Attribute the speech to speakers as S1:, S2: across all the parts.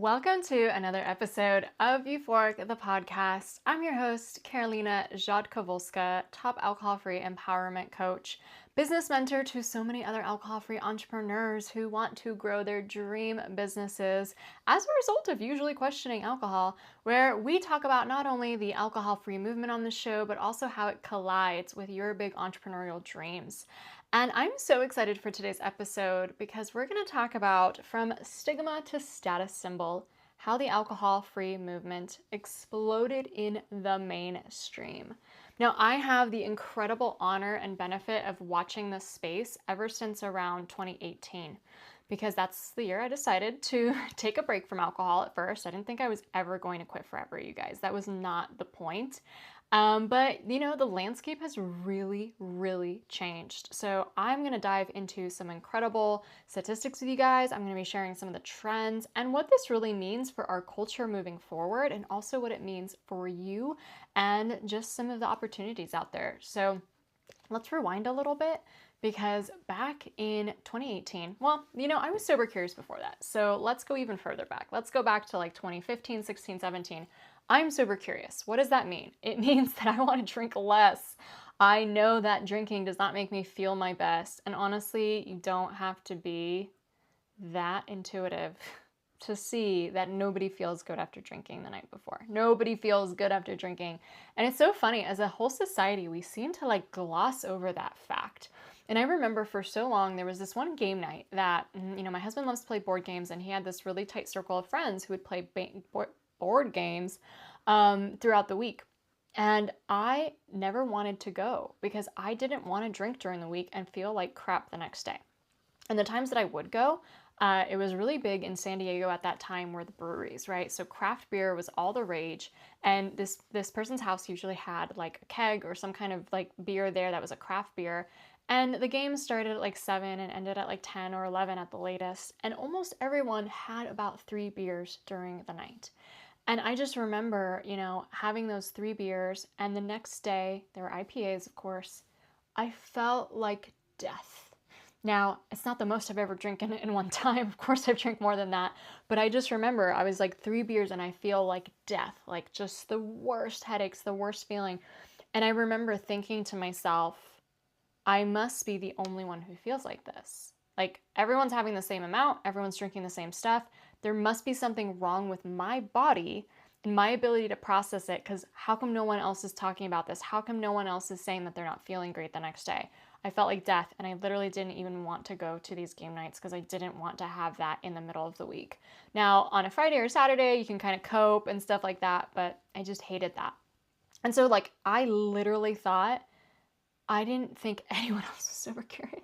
S1: Welcome to another episode of Euphoric, the podcast. I'm your host, Karolina Rzadkowska, top alcohol-free empowerment coach, business mentor to so many other alcohol-free entrepreneurs who want to grow their dream businesses as a result of usually questioning alcohol, where we talk about not only the alcohol-free movement on the show, but also how it collides with your big entrepreneurial dreams. And I'm so excited for today's episode because we're going to talk about from stigma to status symbol, how the alcohol-free movement exploded in the mainstream. Now, I have the incredible honor and benefit of watching this space ever since around 2018, because that's the year I decided to take a break from alcohol at first. I didn't think I was ever going to quit forever, you guys. That was not the point. But the landscape has really changed. So I'm going to dive into some incredible statistics with you guys. I'm going to be sharing some of the trends and what this really means for our culture moving forward, and also what it means for you and just some of the opportunities out there. So let's rewind a little bit, because back in 2018, I was sober curious before that. So let's go even further back. Let's go back to like 2015, 16, 17. I'm sober curious. What does that mean? It means that I want to drink less. I know that drinking does not make me feel my best. And honestly, you don't have to be that intuitive to see that nobody feels good after drinking the night before. Nobody feels good after drinking. And it's so funny, as a whole society, we seem to like gloss over that fact. And I remember for so long, there was this one game night that, my husband loves to play board games, and he had this really tight circle of friends who would play board games throughout the week. And I never wanted to go because I didn't want to drink during the week and feel like crap the next day. And the times that I would go, it was really big in San Diego at that time, were the breweries, right? So craft beer was all the rage. And this person's house usually had like a keg or some kind of like beer there that was a craft beer. And the game started at like 7 and ended at like 10 or 11 at the latest. And almost everyone had about 3 beers during the night. And I just remember, having those 3 beers, and the next day, there were IPAs, of course. I felt like death. Now, it's not the most I've ever drinking in one time. Of course, I've drank more than that. But I just remember I was like 3 beers and I feel like death, like just the worst headaches, the worst feeling. And I remember thinking to myself, I must be the only one who feels like this. Like, everyone's having the same amount, everyone's drinking the same stuff. There must be something wrong with my body and my ability to process it, because how come no one else is talking about this? How come no one else is saying that they're not feeling great the next day? I felt like death, and I literally didn't even want to go to these game nights because I didn't want to have that in the middle of the week. Now, on a Friday or Saturday, you can kind of cope and stuff like that, but I just hated that. And so, I literally thought, I didn't think anyone else was sober curious.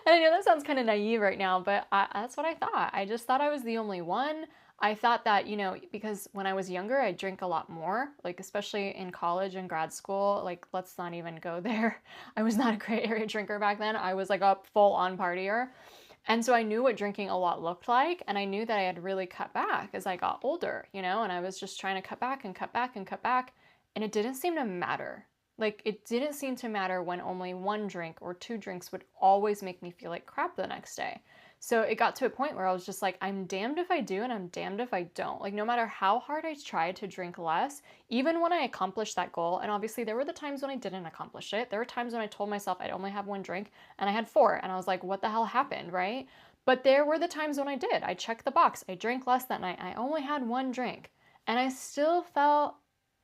S1: And I know that sounds kind of naive right now, but that's what I thought. I just thought I was the only one. I thought that, because when I was younger, I drank a lot more, especially in college and grad school. Let's not even go there. I was not a gray area drinker back then. I was like a full-on partier. And so I knew what drinking a lot looked like, and I knew that I had really cut back as I got older, and I was just trying to cut back and cut back and cut back, and it didn't seem to matter. It didn't seem to matter when only 1 drink or 2 drinks would always make me feel like crap the next day. So it got to a point where I was just like, I'm damned if I do and I'm damned if I don't. No matter how hard I tried to drink less, even when I accomplished that goal, and obviously there were the times when I didn't accomplish it. There were times when I told myself I'd only have 1 drink and I had 4, and I was like, what the hell happened, right? But there were the times when I did. I checked the box. I drank less that night. I only had 1 drink, and I still felt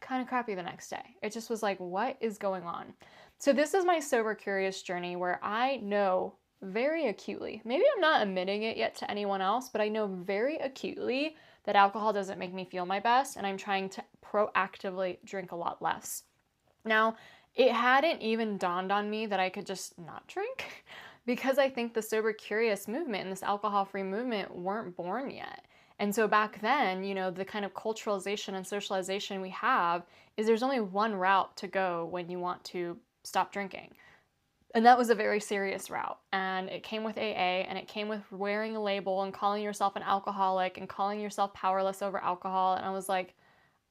S1: kind of crappy the next day. It just was like, what is going on? So this is my sober curious journey, where I know very acutely, maybe I'm not admitting it yet to anyone else, but I know very acutely that alcohol doesn't make me feel my best, and I'm trying to proactively drink a lot less. Now, it hadn't even dawned on me that I could just not drink, because I think the sober curious movement and this alcohol-free movement weren't born yet. And so back then, the kind of culturalization and socialization we have is there's only one route to go when you want to stop drinking. And that was a very serious route. And it came with AA, and it came with wearing a label and calling yourself an alcoholic and calling yourself powerless over alcohol. And I was like,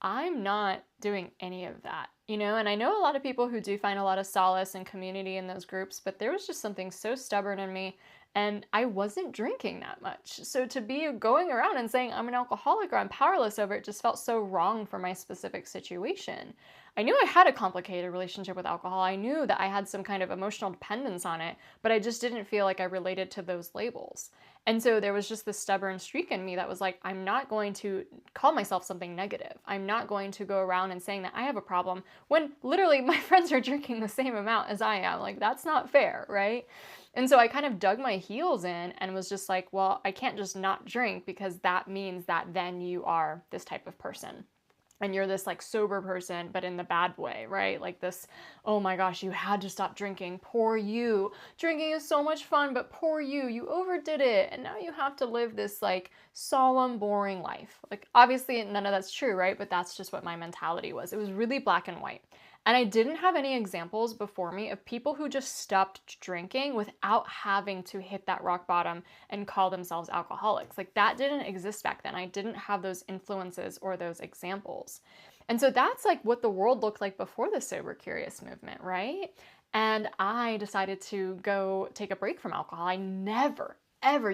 S1: I'm not doing any of that, and I know a lot of people who do find a lot of solace and community in those groups, but there was just something so stubborn in me. and I wasn't drinking that much. So to be going around and saying I'm an alcoholic or I'm powerless over it just felt so wrong for my specific situation. I knew I had a complicated relationship with alcohol. I knew that I had some kind of emotional dependence on it, but I just didn't feel like I related to those labels. And so there was just this stubborn streak in me that was like, I'm not going to call myself something negative. I'm not going to go around and saying that I have a problem when literally my friends are drinking the same amount as I am. Like, that's not fair, right? And so I kind of dug my heels in and was just like, well, I can't just not drink because that means that then you are this type of person. And you're this like sober person, but in the bad way, right? Like this, oh my gosh, you had to stop drinking. Poor you. Drinking is so much fun, but poor you. You overdid it. And now you have to live this like solemn, boring life. Like obviously none of that's true, right? But that's just what my mentality was. It was really black and white. And I didn't have any examples before me of people who just stopped drinking without having to hit that rock bottom and call themselves alcoholics. Like that didn't exist back then. I didn't have those influences or those examples. And so that's like what the world looked like before the Sober Curious movement, right? And I decided to go take a break from alcohol. I never ever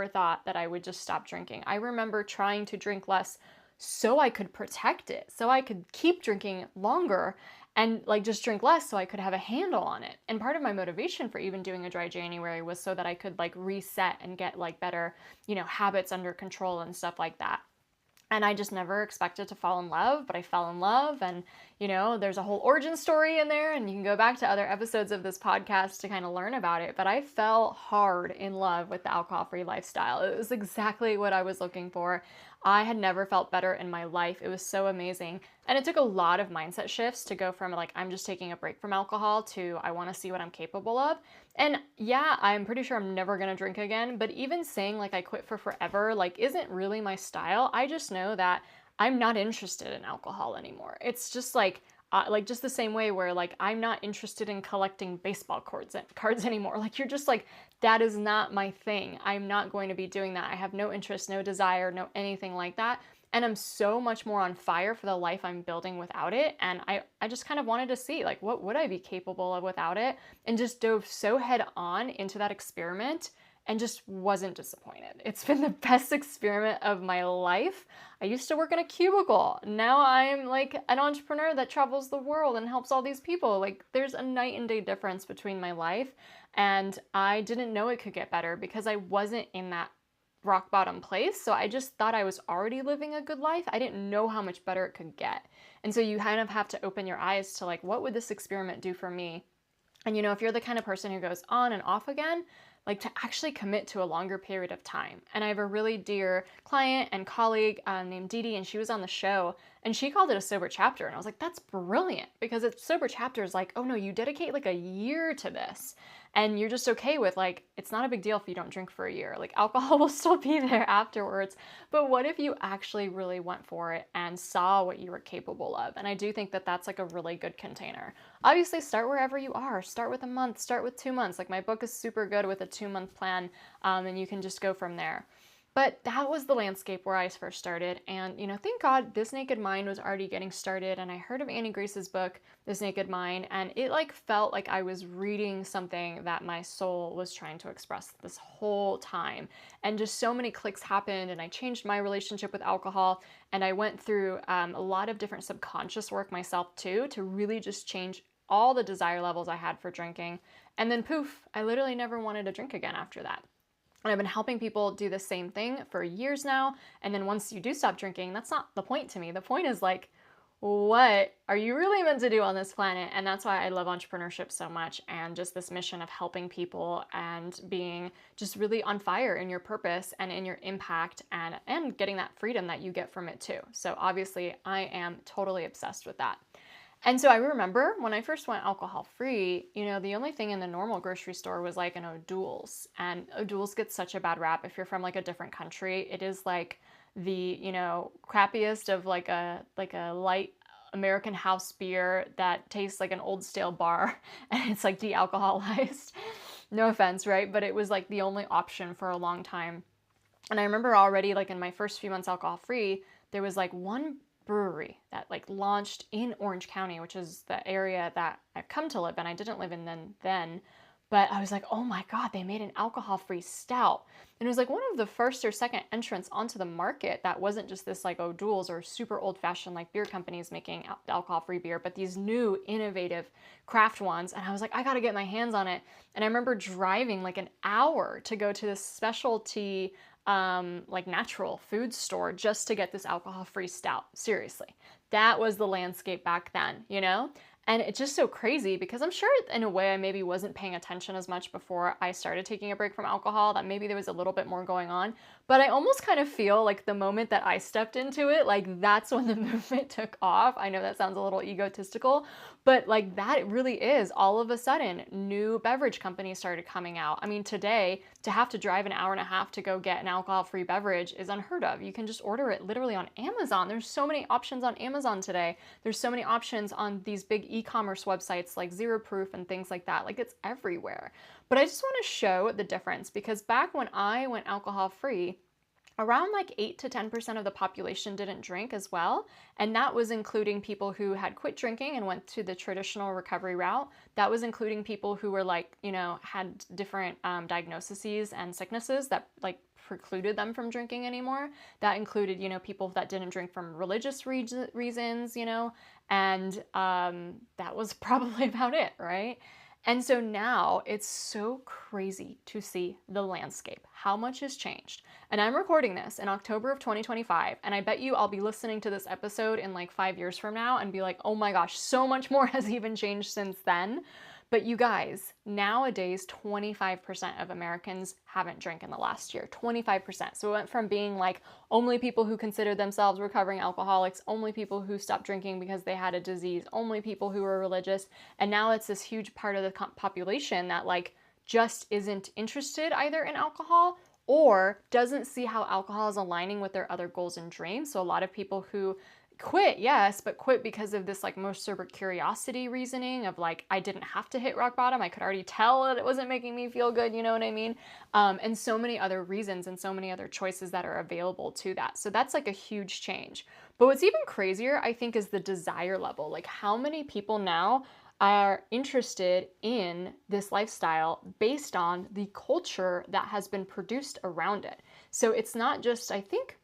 S1: thought that I would just stop drinking. I remember trying to drink less so I could protect it, so I could keep drinking longer and like just drink less so I could have a handle on it. And part of my motivation for even doing a dry January was so that I could like reset and get like better, habits under control and stuff like that. And I just never expected to fall in love, but I fell in love. And, there's a whole origin story in there, and you can go back to other episodes of this podcast to kind of learn about it. But I fell hard in love with the alcohol-free lifestyle. It was exactly what I was looking for. I had never felt better in my life. It was so amazing. And it took a lot of mindset shifts to go from like, I'm just taking a break from alcohol to I want to see what I'm capable of. And yeah, I'm pretty sure I'm never going to drink again. But even saying like I quit for forever, like isn't really my style. I just know that I'm not interested in alcohol anymore. It's just like just the same way where like I'm not interested in collecting baseball cards anymore. Like you're just like, that is not my thing. I'm not going to be doing that. I have no interest, no desire, no anything like that. And I'm so much more on fire for the life I'm building without it. And I just kind of wanted to see like, what would I be capable of without it? And just dove so head on into that experiment and just wasn't disappointed. It's been the best experiment of my life. I used to work in a cubicle. Now I'm like an entrepreneur that travels the world and helps all these people. Like there's a night and day difference between my life, and I didn't know it could get better because I wasn't in that rock bottom place. So I just thought I was already living a good life. I didn't know how much better it could get. And so you kind of have to open your eyes to like, what would this experiment do for me? And if you're the kind of person who goes on and off again, like to actually commit to a longer period of time. And I have a really dear client and colleague named Dee, and she was on the show, and she called it a sober chapter. And I was like, that's brilliant, because it's sober chapter is like, oh no, you dedicate like a year to this. And you're just okay with like, it's not a big deal if you don't drink for a year. Like alcohol will still be there afterwards. But what if you actually really went for it and saw what you were capable of? And I do think that that's like a really good container. Obviously, start wherever you are. Start with a month, start with 2 months. Like my book is super good with a 2-month plan, and you can just go from there. But that was the landscape where I first started. And, thank God This Naked Mind was already getting started. And I heard of Annie Grace's book, This Naked Mind, and it like felt like I was reading something that my soul was trying to express this whole time. And just so many clicks happened, and I changed my relationship with alcohol. And I went through a lot of different subconscious work myself too, to really just change all the desire levels I had for drinking. And then poof, I literally never wanted to drink again after that. And I've been helping people do the same thing for years now. And then once you do stop drinking, that's not the point to me. The point is like, what are you really meant to do on this planet? And that's why I love entrepreneurship so much, and just this mission of helping people and being just really on fire in your purpose and in your impact, and getting that freedom that you get from it too. So obviously I am totally obsessed with that. And so I remember when I first went alcohol free, the only thing in the normal grocery store was like an O'Doul's. And O'Doul's gets such a bad rap if you're from like a different country. It is like the, crappiest of like a light American house beer that tastes like an old stale bar, and it's like de-alcoholized. No offense, right? But it was like the only option for a long time. And I remember already like in my first few months alcohol free, there was like one brewery that like launched in Orange County, which is the area that I've come to live in. I didn't live in then, But I was like, oh my God, they made an alcohol-free stout. And it was like one of the first or second entrants onto the market that wasn't just this like O'Doul's or super old-fashioned like beer companies making alcohol-free beer, but these new innovative craft ones. And I was like, I gotta get my hands on it. And I remember driving like an hour to go to this specialty like natural food store just to get this alcohol-free stout. Seriously, that was the landscape back then, you know? And it's just so crazy because I'm sure in a way I maybe wasn't paying attention as much before I started taking a break from alcohol, that maybe there was a little bit more going on. But I almost kind of feel like the moment that I stepped into it, like that's when the movement took off. I know that sounds a little egotistical, but like that it really is. All of a sudden, new beverage companies started coming out. I mean, today, to have to drive an hour and a half to go get an alcohol-free beverage is unheard of. You can just order it literally on Amazon. There's so many options on Amazon today. There's so many options on these big e-commerce websites like Zero Proof and things like that. Like it's everywhere. But I just want to show the difference because back when I went alcohol-free, around like 8 to 10% of the population didn't drink as well. And that was including people who had quit drinking and went to the traditional recovery route. That was including people who were like, you know, had different diagnoses and sicknesses that like precluded them from drinking anymore. That included, you know, people that didn't drink from religious reasons, you know, and that was probably about it, right? And so now it's so crazy to see the landscape, how much has changed. And I'm recording this in October of 2025, and I bet you I'll be listening to this episode in like 5 years from now and be like, oh my gosh, so much more has even changed since then. But you guys, nowadays, 25% of Americans haven't drank in the last year, 25%. So it went from being like only people who considered themselves recovering alcoholics, only people who stopped drinking because they had a disease, only people who were religious. And now it's this huge part of the population that like just isn't interested either in alcohol or doesn't see how alcohol is aligning with their other goals and dreams. So a lot of people who quit, yes, but quit because of this like most sober curiosity reasoning of like, I didn't have to hit rock bottom. I could already tell that it wasn't making me feel good. You know what I mean? And so many other reasons and so many other choices that are available to that. So that's like a huge change. But what's even crazier, I think, is the desire level. Like how many people now are interested in this lifestyle based on the culture that has been produced around it. So it's not just, I think,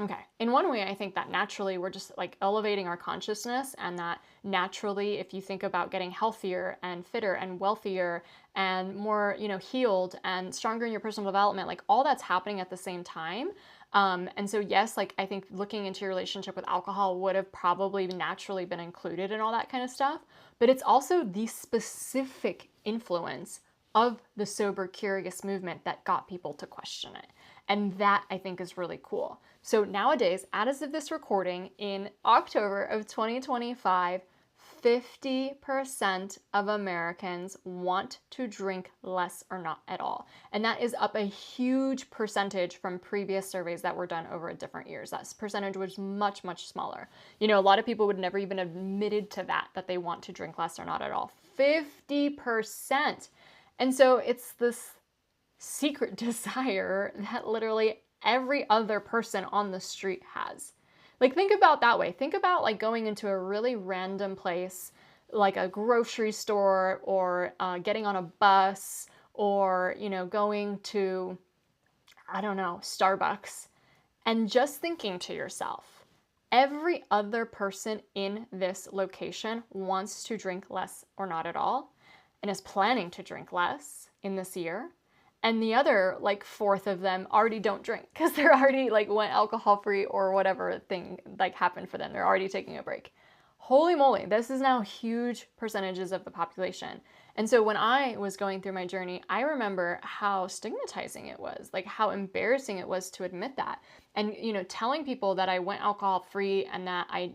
S1: okay, in one way, I think that naturally we're just like elevating our consciousness, and that naturally, if you think about getting healthier and fitter and wealthier and more, you know, healed and stronger in your personal development, like all that's happening at the same time. And so, yes, like I think looking into your relationship with alcohol would have probably naturally been included in all that kind of stuff. But it's also the specific influence of the sober curious movement that got people to question it. And that I think is really cool. So nowadays, as of this recording in October of 2025, 50% of Americans want to drink less or not at all. And that is up a huge percentage from previous surveys that were done over different years. That percentage was much, much smaller. You know, a lot of people would never even admitted to that they want to drink less or not at all. 50%. And so it's this secret desire that literally every other person on the street has. Like, think about that way. Think about like going into a really random place, like a grocery store, or getting on a bus, or, you know, going to, I don't know, Starbucks, and just thinking to yourself, every other person in this location wants to drink less or not at all, and is planning to drink less in this year. And the other like fourth of them already don't drink because they're already like went alcohol free or whatever thing like happened for them. They're already taking a break. Holy moly, this is now huge percentages of the population. And so when I was going through my journey, I remember how stigmatizing it was, like how embarrassing it was to admit that. And, you know, telling people that I went alcohol free and that I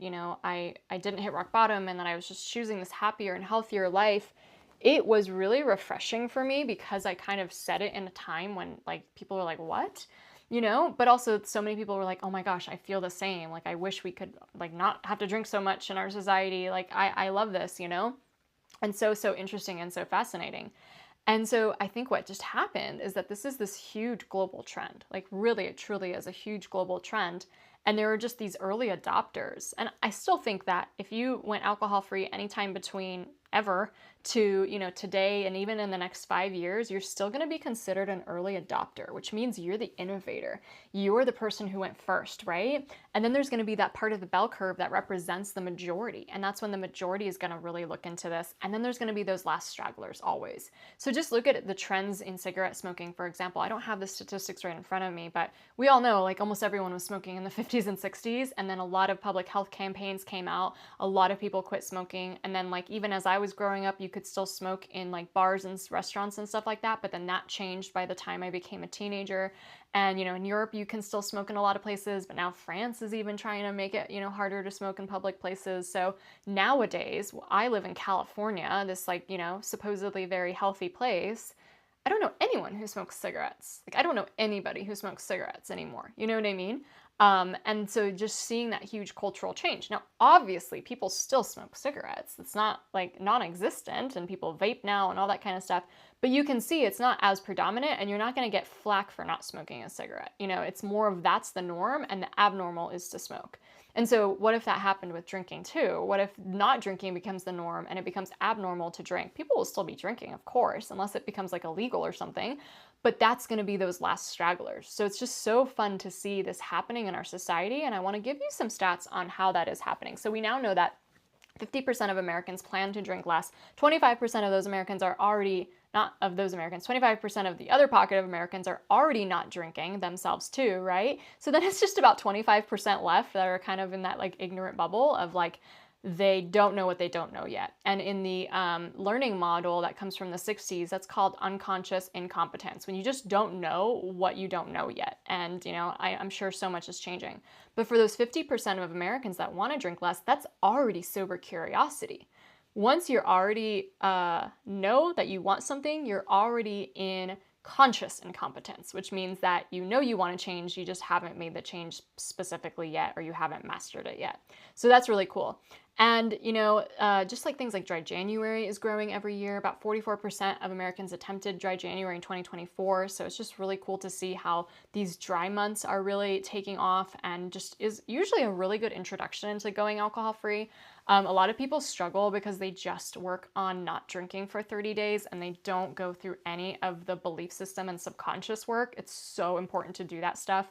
S1: didn't hit rock bottom and that I was just choosing this happier and healthier life. It was really refreshing for me because I kind of said it in a time when like people were like, what? You know, but also so many people were like, oh my gosh, I feel the same. Like, I wish we could like not have to drink so much in our society. Like, I love this, you know? And so interesting and so fascinating. And so I think what just happened is that this is this huge global trend. Like really, it truly is a huge global trend. And there were just these early adopters. And I still think that if you went alcohol free anytime between ever to, today and even in the next 5 years, you're still going to be considered an early adopter, which means you're the innovator. You're the person who went first, right? And then there's going to be that part of the bell curve that represents the majority. And that's when the majority is going to really look into this. And then there's going to be those last stragglers always. So just look at the trends in cigarette smoking, for example. I don't have the statistics right in front of me, but we all know like almost everyone was smoking in the 50s and 60s. And then a lot of public health campaigns came out. A lot of people quit smoking. And then like even as I was growing up, you could still smoke in like bars and restaurants and stuff like that. But then that changed by the time I became a teenager. And, in Europe, you can still smoke in a lot of places, but now France is even trying to make it, harder to smoke in public places. So nowadays, I live in California, this like, supposedly very healthy place. I don't know anyone who smokes cigarettes. Like, I don't know anybody who smokes cigarettes anymore. You know what I mean? And so just seeing that huge cultural change. Now, obviously, people still smoke cigarettes. It's not like non-existent, and people vape now and all that kind of stuff. But you can see it's not as predominant, and you're not going to get flack for not smoking a cigarette. It's more of that's the norm, and the abnormal is to smoke. And so what if that happened with drinking too? What if not drinking becomes the norm and it becomes abnormal to drink? People will still be drinking, of course, unless it becomes like illegal or something. But that's going to be those last stragglers. So it's just so fun to see this happening in our society. And I want to give you some stats on how that is happening. So we now know that 50% of Americans plan to drink less. 25% of those Americans are already not of those Americans. 25% of the other pocket of Americans are already not drinking themselves too, right? So then it's just about 25% left that are kind of in that like ignorant bubble of like, they don't know what they don't know yet. And in the learning model that comes from the 60s, that's called unconscious incompetence, when you just don't know what you don't know yet. And, I'm sure so much is changing. But for those 50% of Americans that want to drink less, that's already sober curiosity. Once you're already know that you want something, you're already in conscious incompetence, which means that you want to change, you just haven't made the change specifically yet, or you haven't mastered it yet. So that's really cool. And, just like things like dry January is growing every year. About 44% of Americans attempted dry January in 2024. So it's just really cool to see how these dry months are really taking off, and just is usually a really good introduction into going alcohol-free. A lot of people struggle because they just work on not drinking for 30 days and they don't go through any of the belief system and subconscious work. It's so important to do that stuff.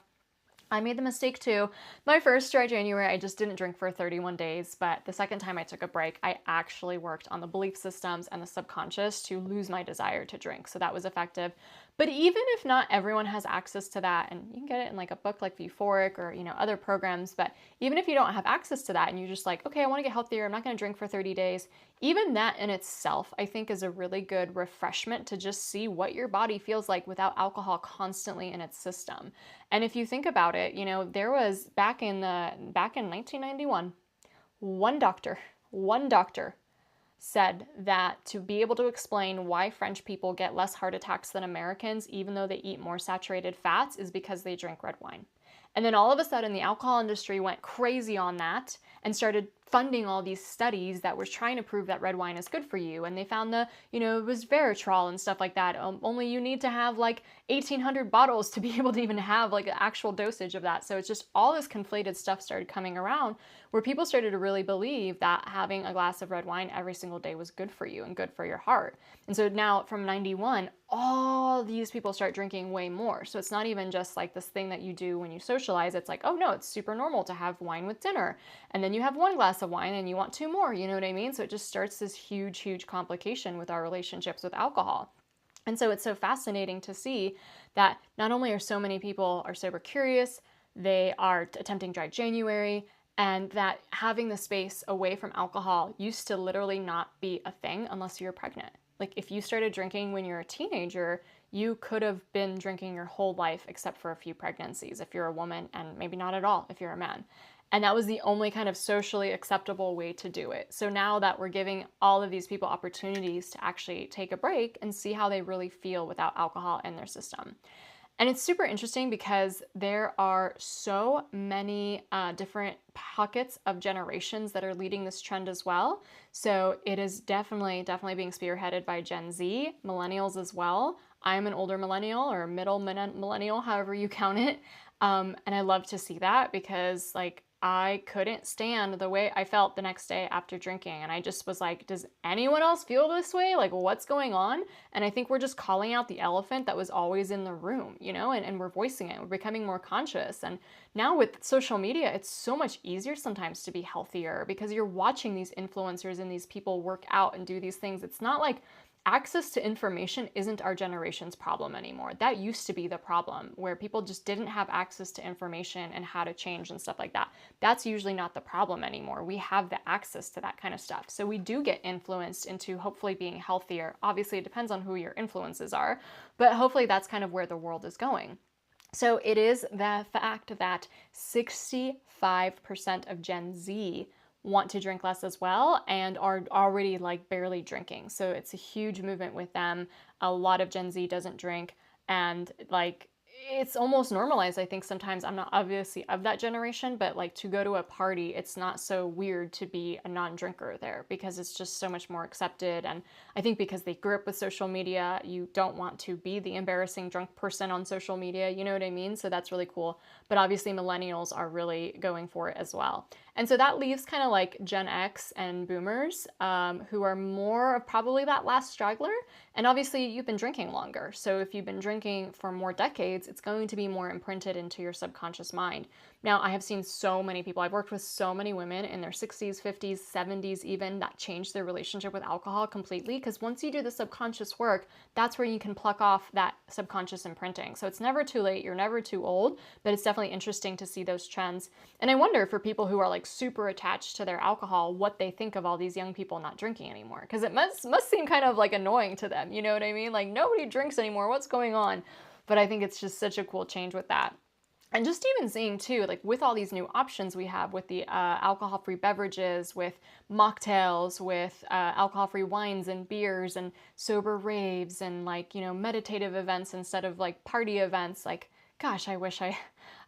S1: I made the mistake too. My first dry January, I just didn't drink for 31 days, but the second time I took a break, I actually worked on the belief systems and the subconscious to lose my desire to drink. So that was effective. But even if not everyone has access to that, and you can get it in like a book like Euphoric or, other programs, but even if you don't have access to that and you're just like, okay, I want to get healthier, I'm not going to drink for 30 days, even that in itself, I think is a really good refreshment to just see what your body feels like without alcohol constantly in its system. And if you think about it, there was back in 1991, one doctor said that to be able to explain why French people get less heart attacks than Americans, even though they eat more saturated fats, is because they drink red wine. And then all of a sudden, the alcohol industry went crazy on that and started funding all these studies that were trying to prove that red wine is good for you. And they found it was Veratrol and stuff like that. Only you need to have like 1,800 bottles to be able to even have like an actual dosage of that. So it's just all this conflated stuff started coming around where people started to really believe that having a glass of red wine every single day was good for you and good for your heart. And so now from 91, all these people start drinking way more. So it's not even just like this thing that you do when you socialize. It's like, oh no, it's super normal to have wine with dinner. And then you have one glass of wine and you want two more, you know what I mean? So it just starts this huge, huge complication with our relationships with alcohol. And so it's so fascinating to see that not only are so many people are sober curious, they are attempting dry January, and that having the space away from alcohol used to literally not be a thing unless you're pregnant. Like if you started drinking when you're a teenager, you could have been drinking your whole life except for a few pregnancies if you're a woman, and maybe not at all if you're a man. And that was the only kind of socially acceptable way to do it. So now that we're giving all of these people opportunities to actually take a break and see how they really feel without alcohol in their system. And it's super interesting because there are so many different pockets of generations that are leading this trend as well. So it is definitely being spearheaded by Gen Z, millennials as well. I'm an older millennial or middle millennial, however you count it. And I love to see that because like I couldn't stand the way I felt the next day after drinking. And I just was like, does anyone else feel this way? Like, what's going on? And I think we're just calling out the elephant that was always in the room, and we're voicing it. We're becoming more conscious. And now with social media, it's so much easier sometimes to be healthier because you're watching these influencers and these people work out and do these things. It's not like access to information isn't our generation's problem anymore. That used to be the problem, where people just didn't have access to information and how to change and stuff like that. That's usually not the problem anymore. We have the access to that kind of stuff. So we do get influenced into hopefully being healthier. Obviously, it depends on who your influences are, but hopefully that's kind of where the world is going. So it is the fact that 65% of Gen Z want to drink less as well and are already like barely drinking. So it's a huge movement with them. A lot of Gen Z doesn't drink, and like it's almost normalized. I think sometimes, I'm not obviously of that generation, but like to go to a party, it's not so weird to be a non-drinker there because it's just so much more accepted. And I think because they grew up with social media, you don't want to be the embarrassing drunk person on social media, you know what I mean? So that's really cool. But obviously millennials are really going for it as well. And so that leaves kind of like Gen X and boomers, who are more of probably that last straggler. And obviously you've been drinking longer. So if you've been drinking for more decades, it's going to be more imprinted into your subconscious mind. Now, I have seen so many people, I've worked with so many women in their 60s, 50s, 70s even, that changed their relationship with alcohol completely. Because once you do the subconscious work, that's where you can pluck off that subconscious imprinting. So it's never too late, you're never too old, but it's definitely interesting to see those trends. And I wonder for people who are like super attached to their alcohol, what they think of all these young people not drinking anymore. Because it must seem kind of like annoying to them, you know what I mean? Like, nobody drinks anymore, what's going on? But I think it's just such a cool change with that. And just even seeing too, like with all these new options we have with the alcohol-free beverages, with mocktails, with alcohol-free wines and beers and sober raves and like, meditative events instead of like party events. Like, gosh, I wish I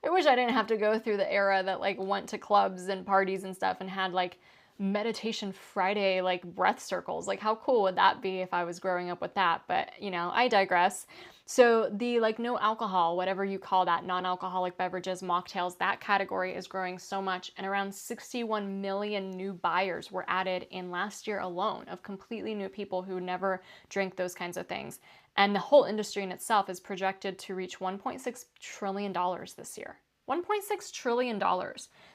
S1: didn't have to go through the era that like went to clubs and parties and stuff and had like meditation Friday, like breath circles. Like, how cool would that be if I was growing up with that? But, I digress. So the like no alcohol, whatever you call that, non-alcoholic beverages, mocktails, that category is growing so much. And around 61 million new buyers were added in last year alone, of completely new people who never drink those kinds of things. And the whole industry in itself is projected to reach $1.6 trillion this year. $1.6 trillion.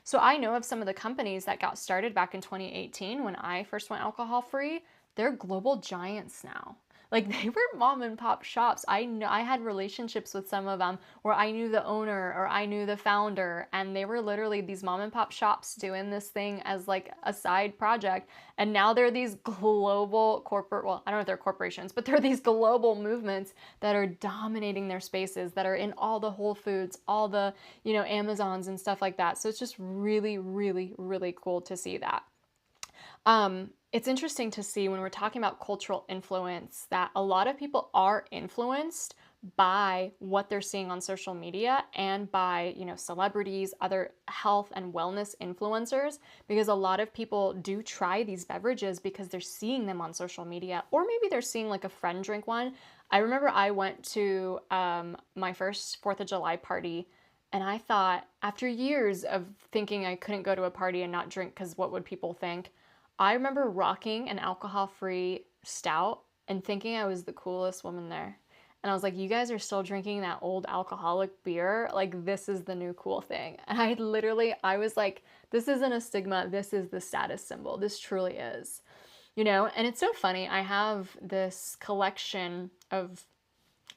S1: So I know of some of the companies that got started back in 2018 when I first went alcohol free. They're global giants now. Like, they were mom and pop shops. I had relationships with some of them where I knew the owner or I knew the founder, and they were literally these mom and pop shops doing this thing as like a side project. And now they're these global corporate, well, I don't know if they're corporations, but they're these global movements that are dominating their spaces, that are in all the Whole Foods, all the, Amazons and stuff like that. So it's just really, really, really cool to see that. It's interesting to see when we're talking about cultural influence that a lot of people are influenced by what they're seeing on social media and by, celebrities, other health and wellness influencers, because a lot of people do try these beverages because they're seeing them on social media, or maybe they're seeing like a friend drink one. I remember I went to my first 4th of July party, and I thought, after years of thinking I couldn't go to a party and not drink because what would people think, I remember rocking an alcohol-free stout and thinking I was the coolest woman there. And I was like, you guys are still drinking that old alcoholic beer? Like, this is the new cool thing. And I was like, this isn't a stigma. This is the status symbol. This truly is. And it's so funny. I have this collection of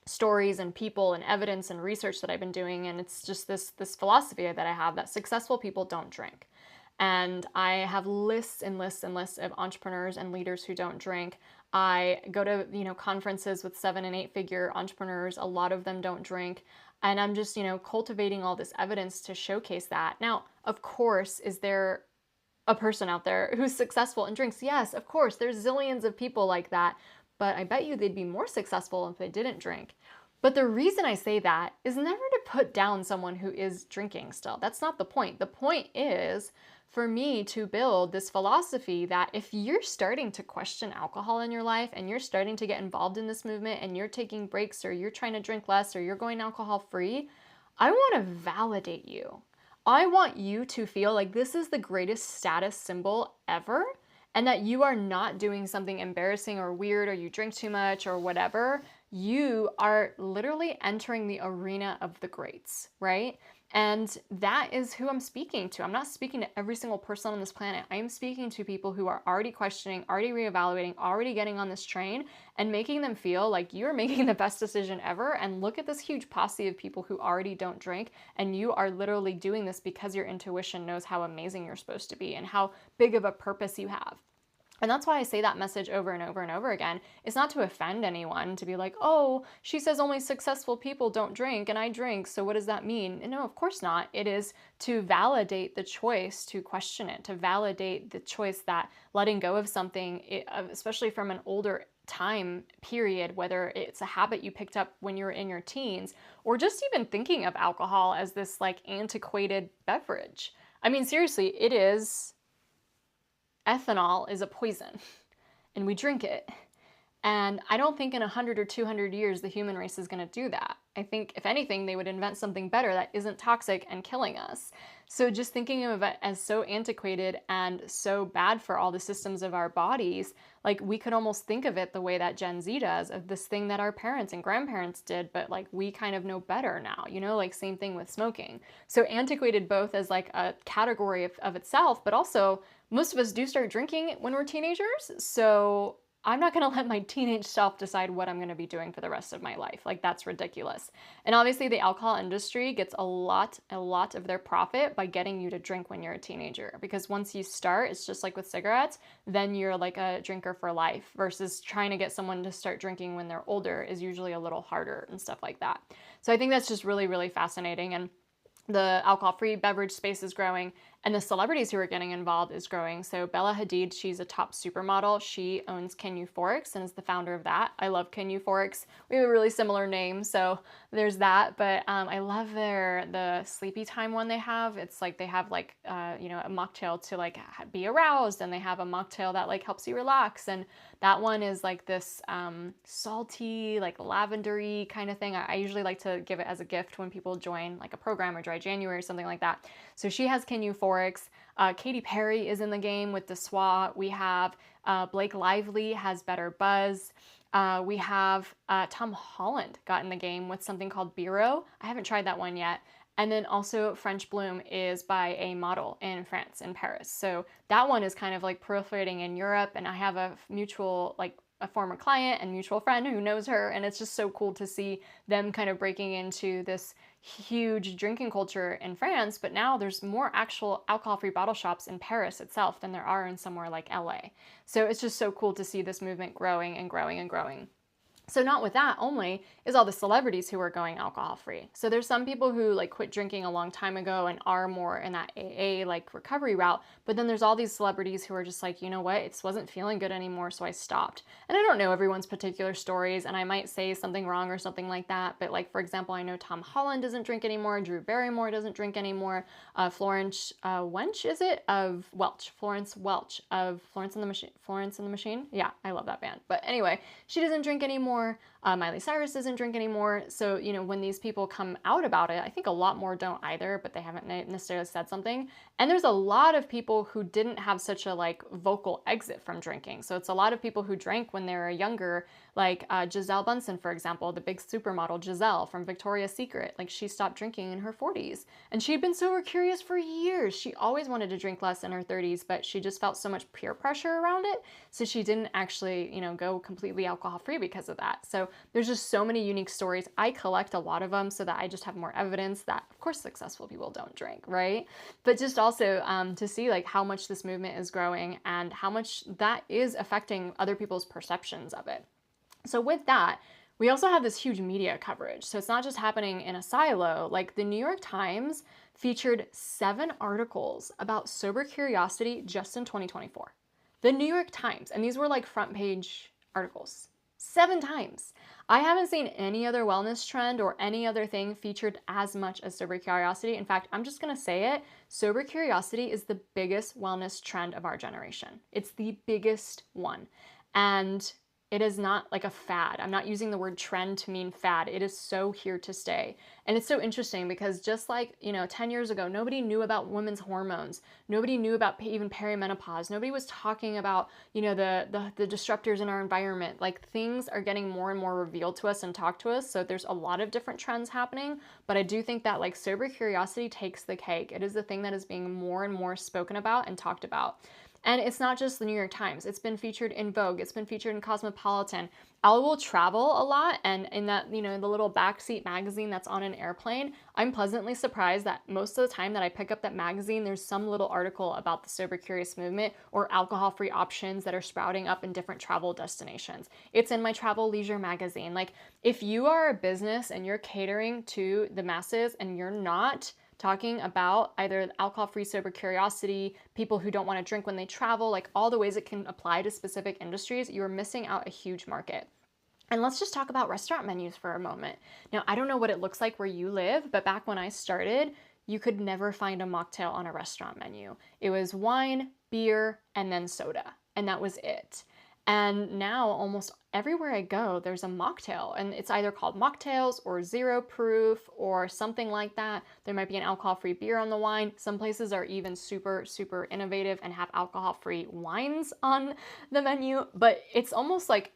S1: stories and people and evidence and research that I've been doing. And it's just this philosophy that I have that successful people don't drink. And I have lists and lists and lists of entrepreneurs and leaders who don't drink. I go to, conferences with 7 and 8 figure entrepreneurs. A lot of them don't drink. And I'm just, cultivating all this evidence to showcase that. Now, of course, is there a person out there who's successful and drinks? Yes, of course. There's zillions of people like that. But I bet you they'd be more successful if they didn't drink. But the reason I say that is never to put down someone who is drinking still. That's not the point. The point is for me to build this philosophy that if you're starting to question alcohol in your life and you're starting to get involved in this movement and you're taking breaks or you're trying to drink less or you're going alcohol free, I want to validate you. I want you to feel like this is the greatest status symbol ever, and that you are not doing something embarrassing or weird, or you drink too much or whatever. You are literally entering the arena of the greats, right? And that is who I'm speaking to. I'm not speaking to every single person on this planet. I am speaking to people who are already questioning, already reevaluating, already getting on this train, and making them feel like you're making the best decision ever. And look at this huge posse of people who already don't drink, and you are literally doing this because your intuition knows how amazing you're supposed to be and how big of a purpose you have. And that's why I say that message over and over and over again. It's not to offend anyone, to be like, oh, she says only successful people don't drink and I drink, so what does that mean? And no, of course not. It is to validate the choice to question it, to validate the choice that letting go of something, especially from an older time period, whether it's a habit you picked up when you were in your teens, or just even thinking of alcohol as this like antiquated beverage. I mean, seriously, it is. Ethanol is a poison, and we drink it. And I don't think in 100 or 200 years the human race is going to do that. I think, if anything, they would invent something better that isn't toxic and killing us. So just thinking of it as so antiquated and so bad for all the systems of our bodies, like we could almost think of it the way that Gen Z does, of this thing that our parents and grandparents did, but like we kind of know better now, you know, like same thing with smoking. So antiquated both as like a category of itself, but also most of us do start drinking when we're teenagers. So I'm not going to let my teenage self decide what I'm going to be doing for the rest of my life. Like, that's ridiculous. And obviously the alcohol industry gets a lot of their profit by getting you to drink when you're a teenager. Because once you start, it's just like with cigarettes, then you're like a drinker for life, versus trying to get someone to start drinking when they're older is usually a little harder and stuff like that. So I think that's just really, really fascinating. And the alcohol-free beverage space is growing, and the celebrities who are getting involved is growing. So Bella Hadid, she's a top supermodel. She owns Ken Euphorics and is the founder of that. I love Ken Euphorics. We have a really similar name, so there's that. But I love the sleepy time one they have. It's like they have like you know, a mocktail to like be aroused, and they have a mocktail that like helps you relax. And that one is like this salty, like lavendery kind of thing. I usually like to give it as a gift when people join like a program or Dry January or something like that. So she has Ken Euphorics. Katy Perry is in the game with the SWA. We have Blake Lively has Better Buzz. We have Tom Holland got in the game with something called Biro. I haven't tried that one yet. And then also French Bloom is by a model in France, in Paris. So that one is kind of like proliferating in Europe. And I have a mutual, like a former client and mutual friend who knows her. And it's just so cool to see them kind of breaking into this huge drinking culture in France. But now there's more actual alcohol-free bottle shops in Paris itself than there are in somewhere like LA. So it's just so cool to see this movement growing and growing and growing. So not with that only is all the celebrities who are going alcohol free. So there's some people who like quit drinking a long time ago and are more in that AA like recovery route. But then there's all these celebrities who are just like, you know what, it wasn't feeling good anymore, so I stopped. And I don't know everyone's particular stories, and I might say something wrong or something like that. But like, for example, I know Tom Holland doesn't drink anymore. Drew Barrymore doesn't drink anymore. Florence Welch, is it? Of Welch. Florence Welch of Florence and the Machine. Florence and the Machine? Yeah, I love that band. But anyway, she doesn't drink anymore. Miley Cyrus doesn't drink anymore. So, you know, when these people come out about it, I think a lot more don't either, but they haven't necessarily said something. And there's a lot of people who didn't have such a like vocal exit from drinking. So it's a lot of people who drank when they were younger, like Gisele Bunsen, for example, the big supermodel Gisele from Victoria's Secret. Like, she stopped drinking in her 40s, and she'd been sober curious for years. She always wanted to drink less in her 30s, but she just felt so much peer pressure around it. So she didn't actually, you know, go completely alcohol free because of that. So there's just so many unique stories. I collect a lot of them so that I just have more evidence that, of course, successful people don't drink, right? But just also to see like how much this movement is growing and how much that is affecting other people's perceptions of it. So with that, we also have this huge media coverage. So it's not just happening in a silo. Like, the New York Times featured 7 articles about sober curiosity just in 2024. The New York Times, and these were like front page articles. 7 times. I haven't seen any other wellness trend or any other thing featured as much as sober curiosity. In fact, I'm just going to say it. Sober curiosity is the biggest wellness trend of our generation. It's the biggest one. And It is not like a fad. I'm not using the word trend to mean fad. It is so here to stay. And it's so interesting because just like, 10 years ago, nobody knew about women's hormones. Nobody knew about even perimenopause. Nobody was talking about, the disruptors in our environment. Like, things are getting more and more revealed to us and talked to us. So there's a lot of different trends happening. But I do think that like sober curiosity takes the cake. It is the thing that is being more and more spoken about and talked about. And it's not just the New York Times. It's been featured in Vogue. It's been featured in Cosmopolitan. I will travel a lot, and in that, the little backseat magazine that's on an airplane, I'm pleasantly surprised that most of the time that I pick up that magazine, there's some little article about the sober curious movement or alcohol-free options that are sprouting up in different travel destinations. It's in my travel leisure magazine. Like, if you are a business and you're catering to the masses and you're not talking about either alcohol-free sober curiosity, people who don't want to drink when they travel, like all the ways it can apply to specific industries, you're missing out a huge market. And let's just talk about restaurant menus for a moment. Now, I don't know what it looks like where you live, but back when I started, you could never find a mocktail on a restaurant menu. It was wine, beer, and then soda, and that was it. And now almost everywhere I go, there's a mocktail, and it's either called mocktails or zero proof or something like that. There might be an alcohol-free beer on the wine. Some places are even super, super innovative and have alcohol-free wines on the menu, but it's almost like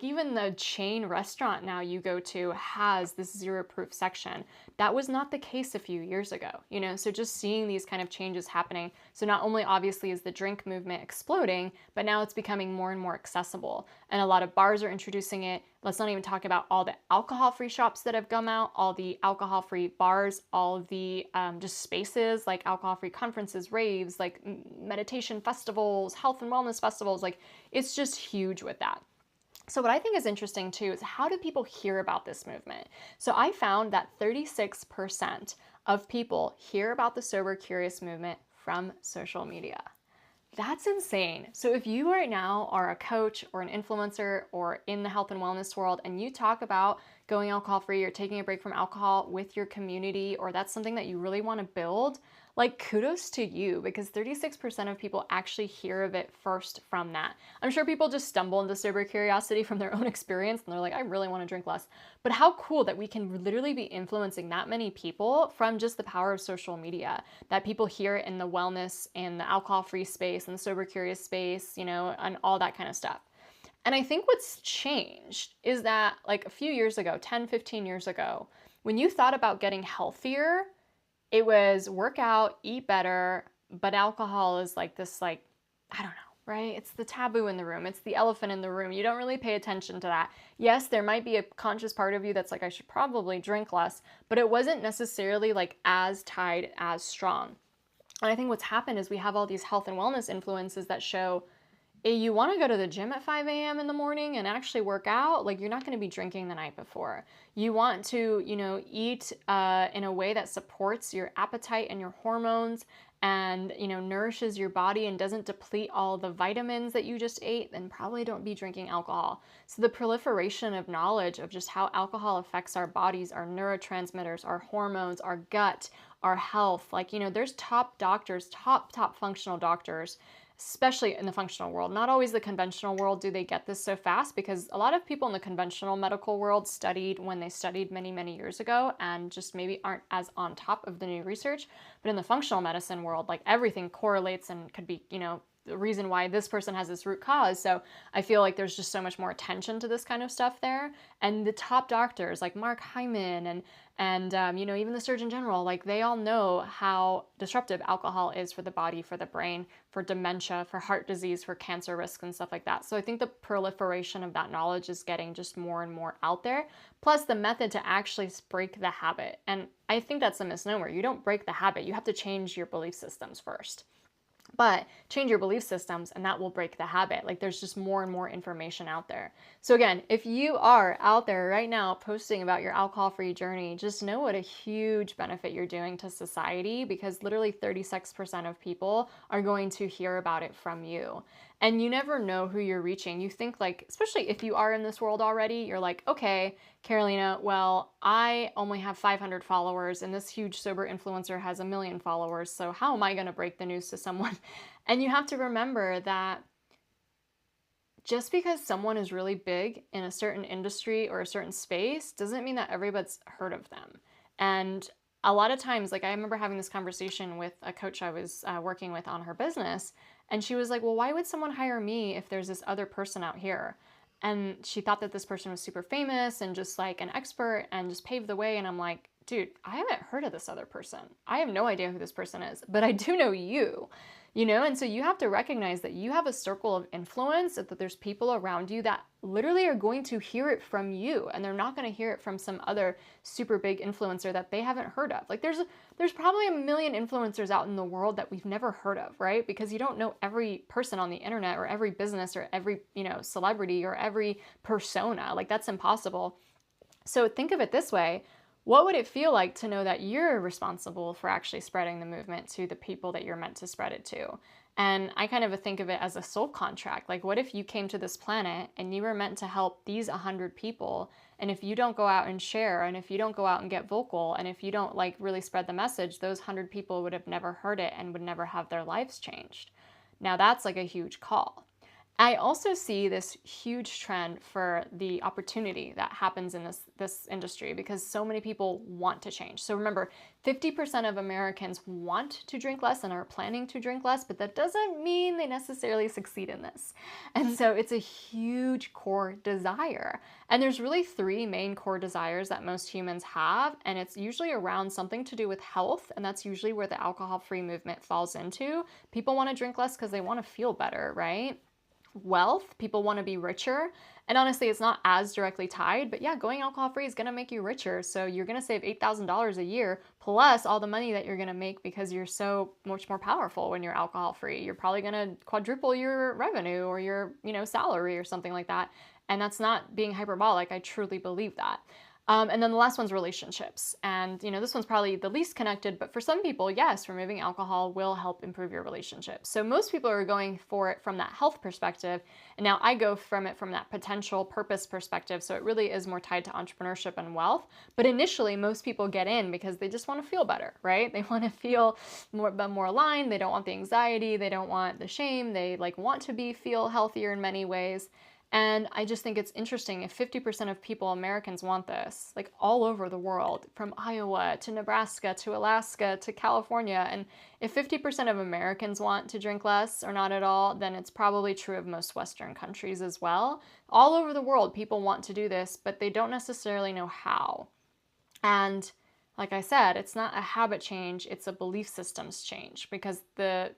S1: even the chain restaurant now you go to has this zero proof section. That was not the case a few years ago, so just seeing these kind of changes happening. So not only obviously is the drink movement exploding, but now it's becoming more and more accessible. And a lot of bars are introducing it. Let's not even talk about all the alcohol-free shops that have come out, all the alcohol-free bars, all of the just spaces like alcohol-free conferences, raves, like meditation festivals, health and wellness festivals. Like, it's just huge with that. So what I think is interesting too is, how do people hear about this movement? So I found that 36% of people hear about the sober curious movement from social media. That's insane. So if you right now are a coach or an influencer or in the health and wellness world, and you talk about going alcohol free or taking a break from alcohol with your community, or that's something that you really want to build, like, kudos to you, because 36% of people actually hear of it first from that. I'm sure people just stumble into sober curiosity from their own experience and they're like, I really want to drink less. But how cool that we can literally be influencing that many people from just the power of social media, that people hear it in the wellness and the alcohol-free space and the sober curious space, and all that kind of stuff. And I think what's changed is that, like, a few years ago, 10, 15 years ago, when you thought about getting healthier, it was work out, eat better, but alcohol is like this, like, I don't know, right? It's the taboo in the room. It's the elephant in the room. You don't really pay attention to that. Yes, there might be a conscious part of you that's like, I should probably drink less, but it wasn't necessarily like as tied, as strong. And I think what's happened is we have all these health and wellness influences that show, you want to go to the gym at 5 a.m. in the morning and actually work out, like, you're not going to be drinking the night before. You want to, eat in a way that supports your appetite and your hormones and, nourishes your body and doesn't deplete all the vitamins that you just ate, then probably don't be drinking alcohol. So the proliferation of knowledge of just how alcohol affects our bodies, our neurotransmitters, our hormones, our gut, our health, like, there's top doctors, top functional doctors, especially in the functional world. Not always the conventional world do they get this so fast, because a lot of people in the conventional medical world studied when they studied many, many years ago and just maybe aren't as on top of the new research. But in the functional medicine world, like, everything correlates and could be, the reason why this person has this root cause. So I feel like there's just so much more attention to this kind of stuff there. And the top doctors like Mark Hyman and even the Surgeon General, like, they all know how disruptive alcohol is for the body, for the brain, for dementia, for heart disease, for cancer risk and stuff like that. So I think the proliferation of that knowledge is getting just more and more out there. Plus the method to actually break the habit. And I think that's a misnomer. You don't break the habit. You have to change your belief systems first. But change your belief systems and that will break the habit. Like, there's just more and more information out there. So again, if you are out there right now posting about your alcohol-free journey, just know what a huge benefit you're doing to society, because literally 36% of people are going to hear about it from you. And you never know who you're reaching. You think, like, especially if you are in this world already, you're like, okay, Carolina, well, I only have 500 followers and this huge sober influencer has 1 million followers. So how am I going to break the news to someone? And you have to remember that just because someone is really big in a certain industry or a certain space doesn't mean that everybody's heard of them. And a lot of times, like I remember having this conversation with a coach I was working with on her business, and she was like, well, why would someone hire me if there's this other person out here? And she thought that this person was super famous and just like an expert and just paved the way. And I'm like, dude, I haven't heard of this other person. I have no idea who this person is, but I do know you. And so you have to recognize that you have a circle of influence, that there's people around you that literally are going to hear it from you, and they're not going to hear it from some other super big influencer that they haven't heard of. Like there's probably a million influencers out in the world that we've never heard of, right? Because you don't know every person on the internet or every business or every, celebrity or every persona. Like that's impossible. So think of it this way. What would it feel like to know that you're responsible for actually spreading the movement to the people that you're meant to spread it to? And I kind of think of it as a soul contract. Like, what if you came to this planet and you were meant to help these 100 people? And if you don't go out and share, and if you don't go out and get vocal, and if you don't like really spread the message, those 100 people would have never heard it and would never have their lives changed. Now that's like a huge call. I also see this huge trend for the opportunity that happens in this industry because so many people want to change. So remember, 50% of Americans want to drink less and are planning to drink less, but that doesn't mean they necessarily succeed in this. And so it's a huge core desire. And there's really three main core desires that most humans have, and it's usually around something to do with health, and that's usually where the alcohol-free movement falls into. People want to drink less because they want to feel better, right? Wealth, people want to be richer. And honestly, it's not as directly tied, but yeah, going alcohol free is going to make you richer. So you're going to save $8,000 a year plus all the money that you're going to make because you're so much more powerful when you're alcohol free. You're probably going to quadruple your revenue or your, salary or something like that. And that's not being hyperbolic. I truly believe that. And then the last one's relationships. And, this one's probably the least connected, but for some people, yes, removing alcohol will help improve your relationships. So most people are going for it from that health perspective. And now I go from it from that potential purpose perspective. So it really is more tied to entrepreneurship and wealth. But initially, most people get in because they just want to feel better, right? They want to feel more aligned. They don't want the anxiety. They don't want the shame. They want to feel healthier in many ways. And I just think it's interesting if 50% of people, Americans, want this, like all over the world, from Iowa to Nebraska to Alaska to California. And if 50% of Americans want to drink less or not at all, then it's probably true of most Western countries as well. All over the world, people want to do this, but they don't necessarily know how. And like I said, it's not a habit change, it's a belief systems change, because the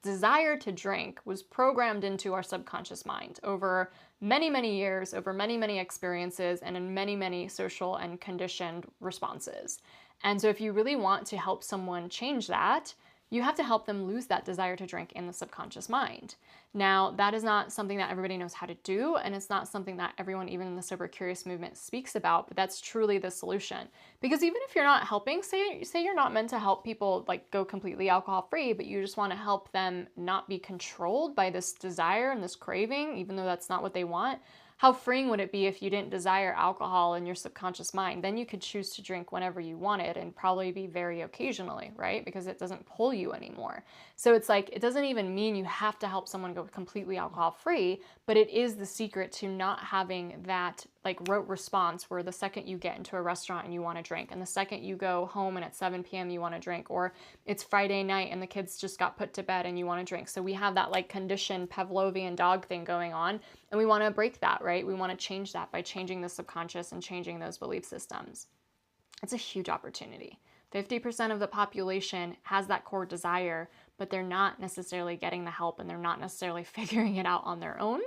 S1: desire to drink was programmed into our subconscious mind over many, many years, over many, many experiences, and in many, many social and conditioned responses. And so if you really want to help someone change that, you have to help them lose that desire to drink in the subconscious mind. Now, that is not something that everybody knows how to do, and it's not something that everyone, even in the sober curious movement, speaks about, but that's truly the solution. Because even if you're not helping, say you're not meant to help people go completely alcohol free, but you just want to help them not be controlled by this desire and this craving, even though that's not what they want. How freeing would it be if you didn't desire alcohol in your subconscious mind? Then you could choose to drink whenever you wanted and probably be very occasionally, right? Because it doesn't pull you anymore. So it's it doesn't even mean you have to help someone go completely alcohol free, but it is the secret to not having that rote response where the second you get into a restaurant and you want to drink, and the second you go home and at 7 p.m. you want to drink, or it's Friday night and the kids just got put to bed and you want to drink. So we have that conditioned Pavlovian dog thing going on, and we want to break that, right? We want to change that by changing the subconscious and changing those belief systems. It's a huge opportunity. 50% of the population has that core desire, but they're not necessarily getting the help, and they're not necessarily figuring it out on their own,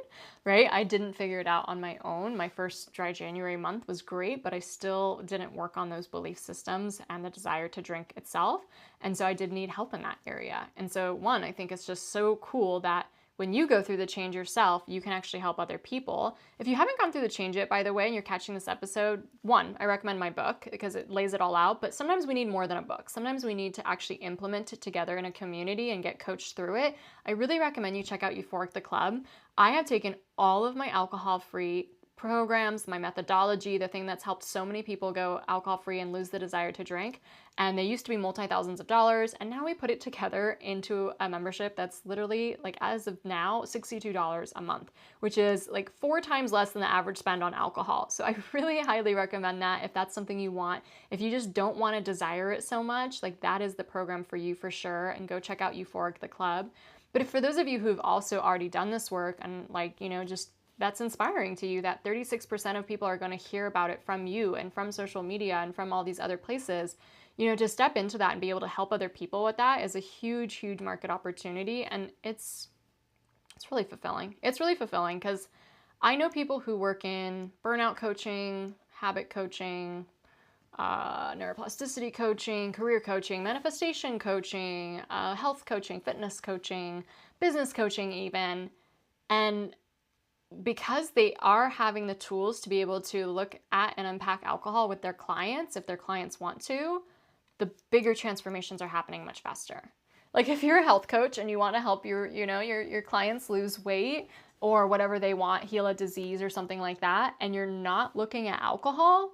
S1: right? I didn't figure it out on my own. My first dry January month was great, but I still didn't work on those belief systems and the desire to drink itself. And so I did need help in that area. And so I think it's just so cool that when you go through the change yourself, you can actually help other people. If you haven't gone through the change yet, by the way, and you're catching this episode, I recommend my book because it lays it all out. But sometimes we need more than a book. Sometimes we need to actually implement it together in a community and get coached through it. I really recommend you check out Euphoric the Club. I have taken all of my alcohol-free programs, my methodology, the thing that's helped so many people go alcohol-free and lose the desire to drink. And they used to be multi-thousands of dollars. And now we put it together into a membership that's literally, like, as of now, $62 a month, which is like 4 times less than the average spend on alcohol. So I really highly recommend that if that's something you want. If you just don't want to desire it so much, like, that is the program for you for sure. And go check out Euphoric, the club. But if for those of you who've also already done this work and, like, you know, just that's inspiring to you that 36% of people are going to hear about it from you and from social media and from all these other places, you know, to step into that and be able to help other people with that is a huge, huge market opportunity. And it's really fulfilling. It's really fulfilling because I know people who work in burnout coaching, habit coaching, neuroplasticity coaching, career coaching, manifestation coaching, health coaching, fitness coaching, business coaching even. And because they are having the tools to be able to look at and unpack alcohol with their clients, if their clients want to, the bigger transformations are happening much faster. Like if you're a health coach and you want to help your clients lose weight or whatever they want, heal a disease or something like that, and you're not looking at alcohol,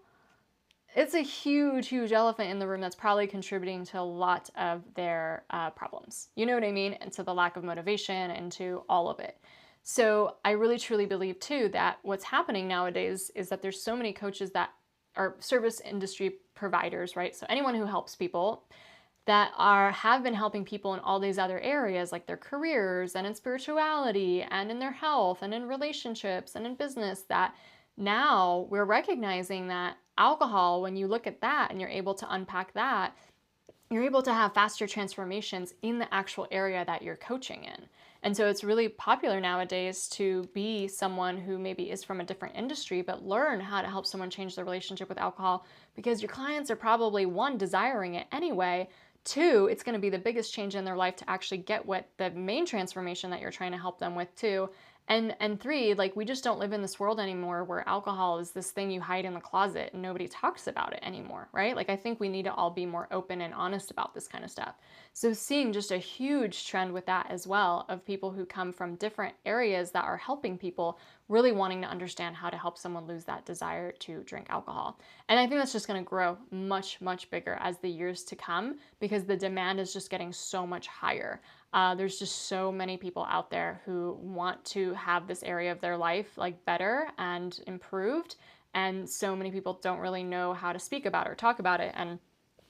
S1: it's a huge, huge elephant in the room that's probably contributing to a lot of their problems. You know what I mean? And to the lack of motivation and to all of it. So I really truly believe too that what's happening nowadays is that there's so many coaches that are service industry providers, right? So anyone who helps people that have been helping people in all these other areas, like their careers and in spirituality and in their health and in relationships and in business, that now we're recognizing that alcohol, when you look at that and you're able to unpack that, you're able to have faster transformations in the actual area that you're coaching in. And so it's really popular nowadays to be someone who maybe is from a different industry, but learn how to help someone change their relationship with alcohol, because your clients are probably, 1, desiring it anyway, 2, it's going to be the biggest change in their life to actually get what the main transformation that you're trying to help them with too. And 3, like, we just don't live in this world anymore where alcohol is this thing you hide in the closet and nobody talks about it anymore, right? Like, I think we need to all be more open and honest about this kind of stuff. So seeing just a huge trend with that as well, of people who come from different areas that are helping people, really wanting to understand how to help someone lose that desire to drink alcohol. And I think that's just going to grow much, much bigger as the years to come, because the demand is just getting so much higher. There's just so many people out there who want to have this area of their life like better and improved. And so many people don't really know how to speak about it or talk about it. And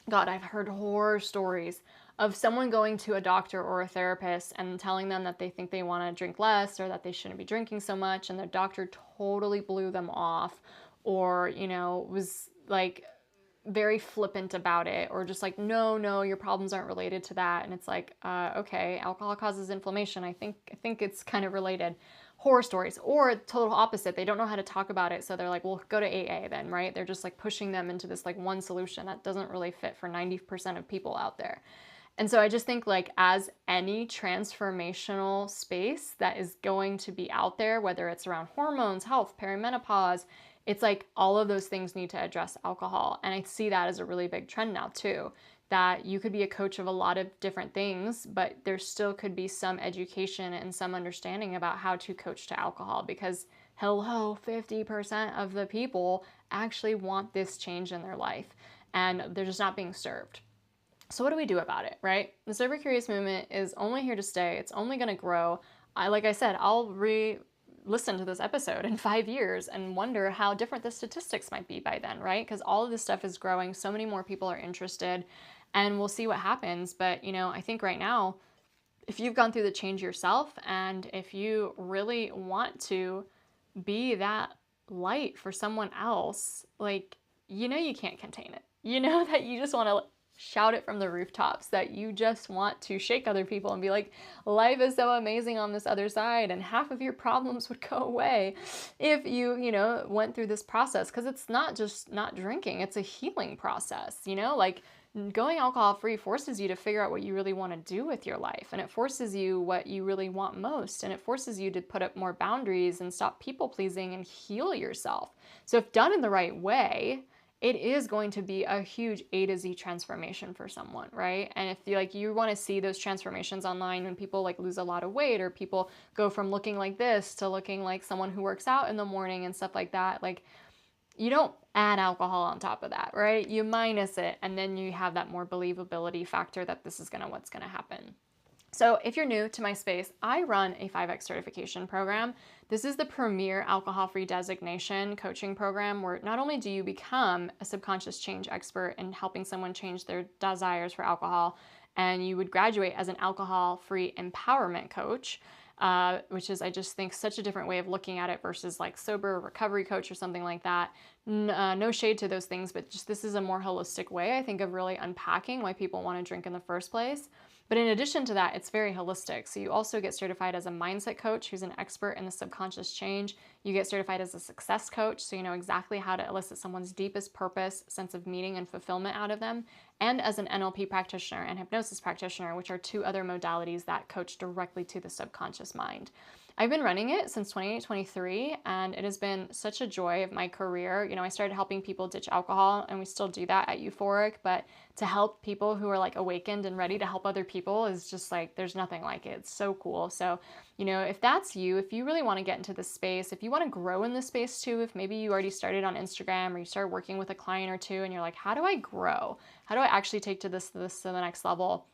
S1: God, I've heard horror stories of someone going to a doctor or a therapist and telling them that they think they want to drink less or that they shouldn't be drinking so much. And the doctor totally blew them off, or, you know, was like very flippant about it, or just like, no, your problems aren't related to that. And it's like, okay, alcohol causes inflammation. I think it's kind of related. Horror stories. Or total opposite. They don't know how to talk about it. So they're like, well, go to AA then, right? They're just like pushing them into this like one solution that doesn't really fit for 90% of people out there. And so I just think, like, as any transformational space that is going to be out there, whether it's around hormones, health, perimenopause, it's like all of those things need to address alcohol. And I see that as a really big trend now too, that you could be a coach of a lot of different things, but there still could be some education and some understanding about how to coach to alcohol, because hello, 50% of the people actually want this change in their life and they're just not being served. So what do we do about it, right? The Sober Curious movement is only here to stay. It's only going to grow. Like I said, I'll listen to this episode in 5 years and wonder how different the statistics might be by then, right? Because all of this stuff is growing. So many more people are interested, and we'll see what happens. But, you know, I think right now, if you've gone through the change yourself, and if you really want to be that light for someone else, like, you know, you can't contain it. You know that you just want to shout it from the rooftops, that you just want to shake other people and be like, life is so amazing on this other side, and half of your problems would go away if you know, went through this process. Because it's not just not drinking, it's a healing process, you know, like going alcohol free forces you to figure out what you really want to do with your life, and it forces you what you really want most, and it forces you to put up more boundaries and stop people pleasing and heal yourself. So if done in the right way, it is going to be a huge A to Z transformation for someone, right? And if you want to see those transformations online when people like lose a lot of weight, or people go from looking like this to looking like someone who works out in the morning and stuff like that, like, you don't add alcohol on top of that, right? You minus it, and then you have that more believability factor that this is what's gonna happen. So if you're new to my space, I run a 5X certification program. This is the premier alcohol-free designation coaching program where not only do you become a subconscious change expert in helping someone change their desires for alcohol, and you would graduate as an alcohol-free empowerment coach, which is, I just think, such a different way of looking at it versus like sober recovery coach or something like that. No shade to those things, but just this is a more holistic way, I think, of really unpacking why people want to drink in the first place. But in addition to that, it's very holistic. So you also get certified as a mindset coach who's an expert in the subconscious change. You get certified as a success coach, so you know exactly how to elicit someone's deepest purpose, sense of meaning, and fulfillment out of them. And as an NLP practitioner and hypnosis practitioner, which are two other modalities that coach directly to the subconscious mind. I've been running it since 2023, and it has been such a joy of my career. You know, I started helping people ditch alcohol, and we still do that at Euphoric, but to help people who are like awakened and ready to help other people is just like, there's nothing like it. It's so cool. So, you know, if that's you, if you really want to get into this space, if you want to grow in this space too, if maybe you already started on Instagram or you started working with a client or two and you're like, how do I grow? How do I actually take this to the next level?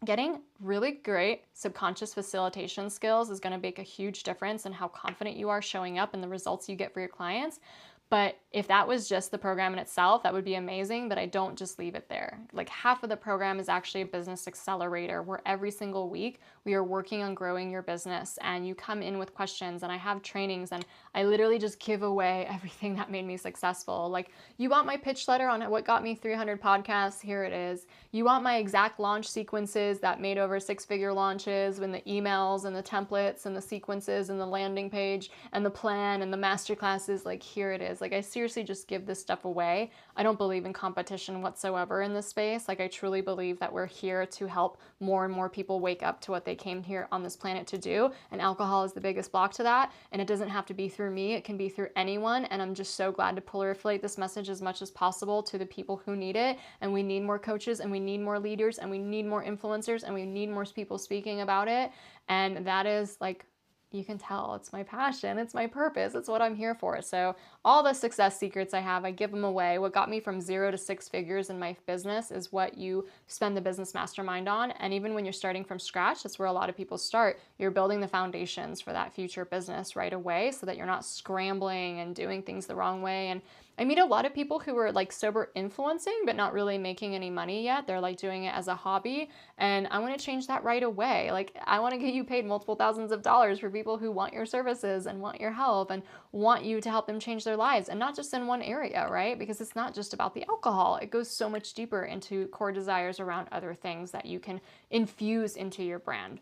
S1: Getting really great subconscious facilitation skills is going to make a huge difference in how confident you are showing up and the results you get for your clients. But if that was just the program in itself, that would be amazing, but I don't just leave it there. Like half of the program is actually a business accelerator where every single week we are working on growing your business, and you come in with questions, and I have trainings, and I literally just give away everything that made me successful. Like, you want my pitch letter on what got me 300 podcasts? Here it is. You want my exact launch sequences that made over 6-figure launches, when the emails and the templates and the sequences and the landing page and the plan and the masterclasses? Like, here it is. Like, I seriously just give this stuff away. I don't believe in competition whatsoever in this space. Like, I truly believe that we're here to help more and more people wake up to what they came here on this planet to do. And alcohol is the biggest block to that. And it doesn't have to be through me. It can be through anyone. And I'm just so glad to proliferate this message as much as possible to the people who need it. And we need more coaches, and we need more leaders, and we need more influencers, and we need more people speaking about it. And that is, like, you can tell it's my passion, it's my purpose, it's what I'm here for. So all the success secrets I have, I give them away. What got me from 0 to 6 figures in my business is what you spend the business mastermind on. And even when you're starting from scratch, that's where a lot of people start. You're building the foundations for that future business right away so that you're not scrambling and doing things the wrong way. And I meet a lot of people who are like sober influencing, but not really making any money yet. They're like doing it as a hobby. And I want to change that right away. Like, I want to get you paid multiple thousands of dollars for people who want your services and want your help and want you to help them change their lives, and not just in one area, right? Because it's not just about the alcohol. It goes so much deeper into core desires around other things that you can infuse into your brand.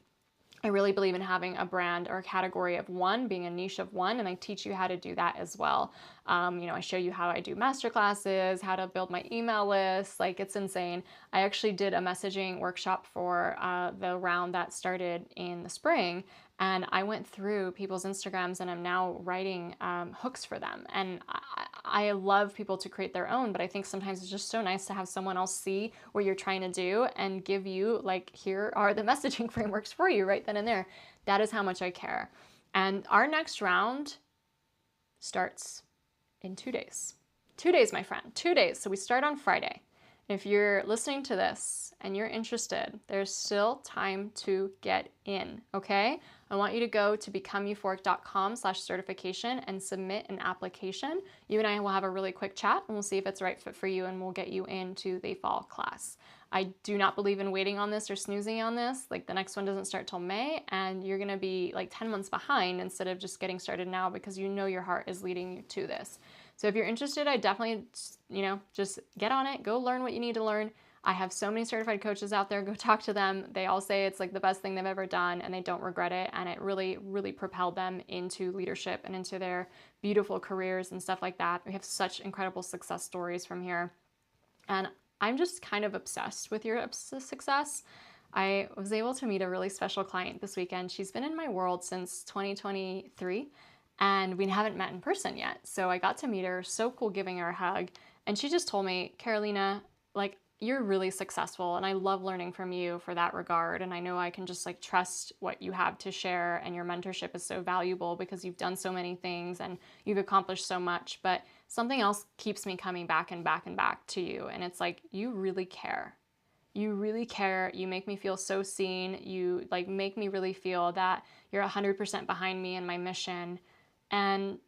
S1: I really believe in having a brand or a category of one, being a niche of one, and I teach you how to do that as well. I show you how I do masterclasses, how to build my email list. Like, it's insane. I actually did a messaging workshop for the round that started in the spring, and I went through people's Instagrams, and I'm now writing hooks for them. And I love people to create their own, but I think sometimes it's just so nice to have someone else see what you're trying to do and give you, like, here are the messaging frameworks for you right then and there. That is how much I care. And our next round starts in 2 days. 2 days, my friend, 2 days. So we start on Friday. If you're listening to this and you're interested, there's still time to get in, okay? I want you to go to becomeeuphoric.com/certification and submit an application. You and I will have a really quick chat, and we'll see if it's the right fit for you, and we'll get you into the fall class. I do not believe in waiting on this or snoozing on this. Like, the next one doesn't start till May, and you're gonna be like 10 months behind instead of just getting started now, because you know your heart is leading you to this. So if you're interested, I definitely, just get on it, go learn what you need to learn. I have so many certified coaches out there. Go talk to them. They all say it's like the best thing they've ever done, and they don't regret it. And it really, really propelled them into leadership and into their beautiful careers and stuff like that. We have such incredible success stories from here. And I'm just kind of obsessed with your success. I was able to meet a really special client this weekend. She's been in my world since 2023. And we haven't met in person yet. So I got to meet her. So cool giving her a hug. And she just told me, Carolina, like, you're really successful and I love learning from you for that regard. And I know I can just like trust what you have to share, and your mentorship is so valuable because you've done so many things and you've accomplished so much. But something else keeps me coming back and back and back to you. And it's like, you really care. You really care. You make me feel so seen. You like make me really feel that you're 100% behind me and my mission. And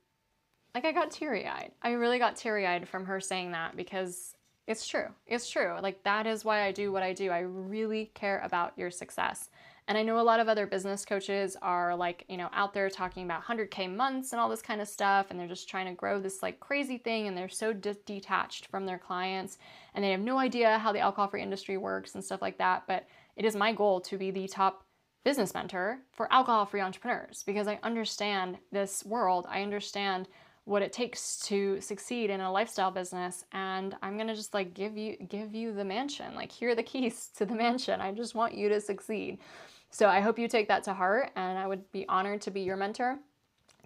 S1: like, I got teary-eyed. I really got teary-eyed from her saying that, because it's true. It's true. Like, that is why I do what I do. I really care about your success. And I know a lot of other business coaches are like, out there talking about 100K months and all this kind of stuff. And they're just trying to grow this like crazy thing. And they're so detached from their clients, and they have no idea how the alcohol-free industry works and stuff like that. But it is my goal to be the top business mentor for alcohol-free entrepreneurs, because I understand this world. I understand what it takes to succeed in a lifestyle business, and I'm gonna just like give you the mansion. Like, here are the keys to the mansion. I just want you to succeed. So I hope you take that to heart, and I would be honored to be your mentor.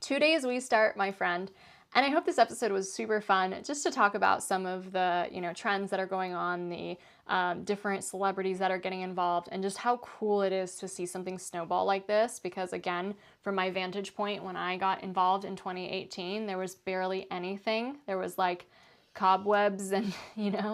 S1: 2 days we start, my friend. And I hope this episode was super fun, just to talk about some of the trends that are going on, the different celebrities that are getting involved, and just how cool it is to see something snowball like this. Because again, from my vantage point, when I got involved in 2018, there was barely anything. There was like cobwebs and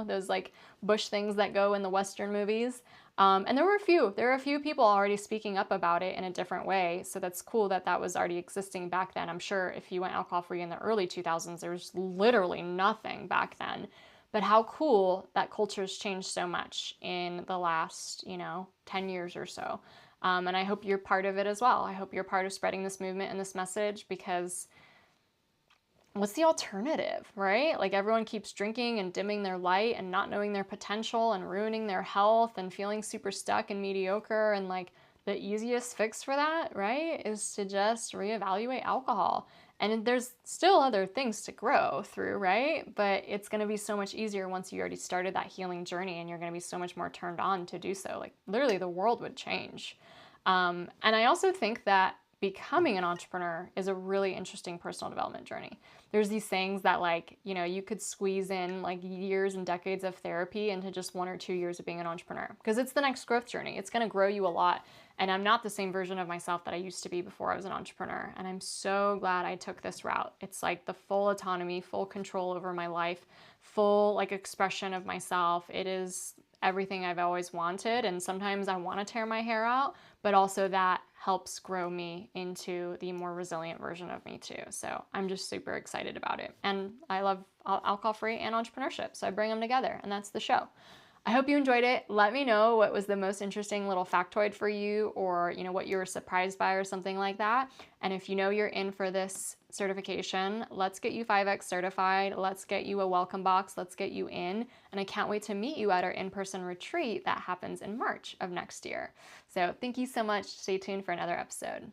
S1: those like bush things that go in the Western movies. And there were a few people already speaking up about it in a different way. So that's cool that that was already existing back then. I'm sure if you went alcohol free in the early 2000s, there was literally nothing back then. But how cool that culture's changed so much in the last, 10 years or so. And I hope you're part of it as well. I hope you're part of spreading this movement and this message, because what's the alternative, right? Like, everyone keeps drinking and dimming their light and not knowing their potential and ruining their health and feeling super stuck and mediocre. And like, the easiest fix for that, right, is to just reevaluate alcohol. And there's still other things to grow through, right? But it's going to be so much easier once you already started that healing journey, and you're going to be so much more turned on to do so. Like, literally the world would change. And I also think that becoming an entrepreneur is a really interesting personal development journey. There's these things that like, you could squeeze in like years and decades of therapy into just 1 or 2 years of being an entrepreneur, because it's the next growth journey. It's going to grow you a lot. And I'm not the same version of myself that I used to be before I was an entrepreneur. And I'm so glad I took this route. It's like the full autonomy, full control over my life, full like expression of myself. It is everything I've always wanted. And sometimes I want to tear my hair out, but also that helps grow me into the more resilient version of me too. So I'm just super excited about it. And I love alcohol-free and entrepreneurship, so I bring them together, and that's the show. I hope you enjoyed it. Let me know what was the most interesting little factoid for you, or what you were surprised by or something like that. And if you're in for this certification, let's get you 5X certified. Let's get you a welcome box. Let's get you in. And I can't wait to meet you at our in-person retreat that happens in March of next year. So thank you so much. Stay tuned for another episode.